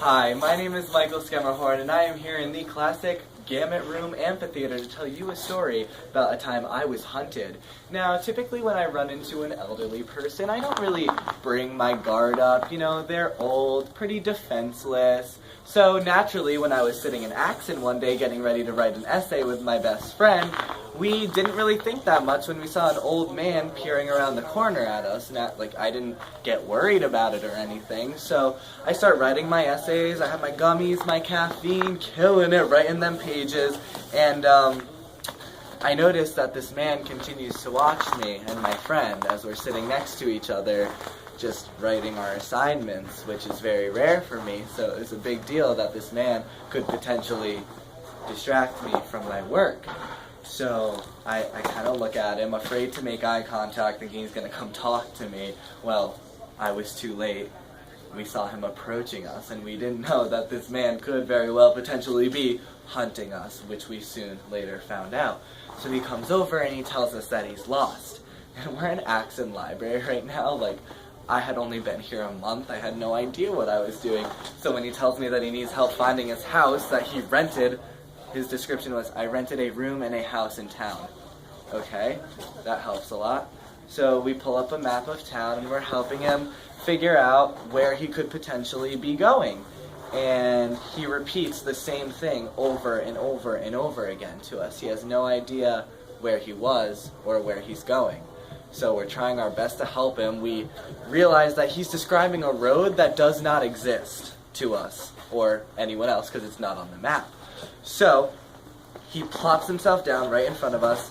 Hi, my name is Michael Skemmerhorn, and I am here in the classic Gamut Room Amphitheater to tell you a story about a time I was hunted. Now, typically when I run into an elderly person, I don't really bring my guard up. You know, they're old, pretty defenseless. So naturally, when I was sitting in Axon one day getting ready to write an essay with my best friend, we didn't really think that much when we saw an old man peering around the corner at us. I didn't get worried about it or anything. So I start writing my essays. I have my gummies, my caffeine, killing it, writing them pages. And I noticed that this man continues to watch me and my friend as we're sitting next to each other, just writing our assignments, which is very rare for me. So it's a big deal that this man could potentially distract me from my work. So I kind of look at him, afraid to make eye contact, thinking he's going to come talk to me. Well, I was too late. We saw him approaching us, and we didn't know that this man could very well potentially be hunting us, which we soon later found out. So he comes over and he tells us that he's lost. And we're in Axon Library right now. I had only been here a month. I had no idea what I was doing. So when he tells me that he needs help finding his house that he rented, his description was, I rented a room and a house in town. Okay, that helps a lot. So we pull up a map of town and we're helping him figure out where he could potentially be going. And he repeats the same thing over and over and over again to us. He has no idea where he was or where he's going. So we're trying our best to help him. We realize that he's describing a road that does not exist to us or anyone else because it's not on the map. So he plops himself down right in front of us,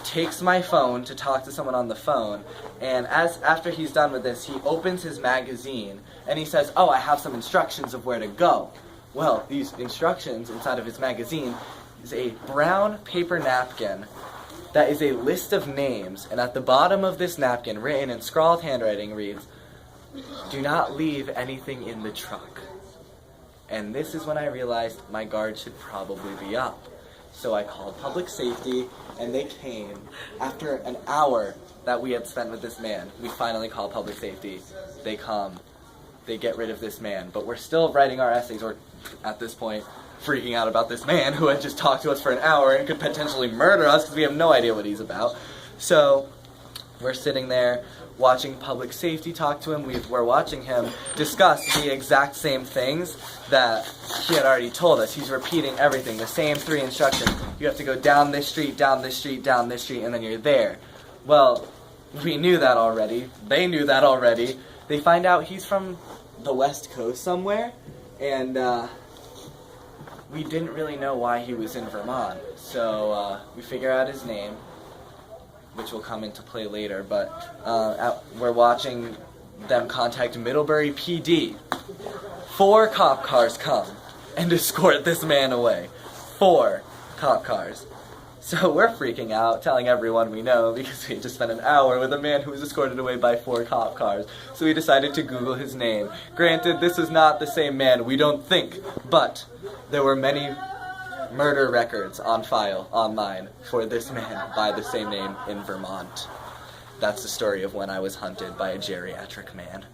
takes my phone to talk to someone on the phone, and after he's done with this, he opens his magazine and he says, oh, I have some instructions of where to go. Well, these instructions inside of his magazine is a brown paper napkin that is a list of names, and at the bottom of this napkin, written in scrawled handwriting, reads, do not leave anything in the truck. And this is when I realized my guard should probably be up. So I called public safety, and they came. After an hour that we had spent with this man, we finally called public safety. They come, they get rid of this man, but we're still writing our essays, or at this point, freaking out about this man who had just talked to us for an hour and could potentially murder us because we have no idea what he's about. So we're sitting there watching public safety talk to him. We're watching him discuss the exact same things that he had already told us. He's repeating everything, the same 3 instructions. You have to go down this street, down this street, down this street, and then you're there. Well, we knew that already. They knew that already. They find out he's from the West Coast somewhere, and we didn't really know why he was in Vermont. So we figure out his name, which will come into play later, but we're watching them contact Middlebury PD. 4 cop cars come and escort this man away. 4 cop cars. So we're freaking out, telling everyone we know, because we just spent an hour with a man who was escorted away by 4 cop cars. So we decided to Google his name. Granted, this is not the same man, we don't think, but there were many murder records on file online for this man by the same name in Vermont. That's the story of when I was hunted by a geriatric man.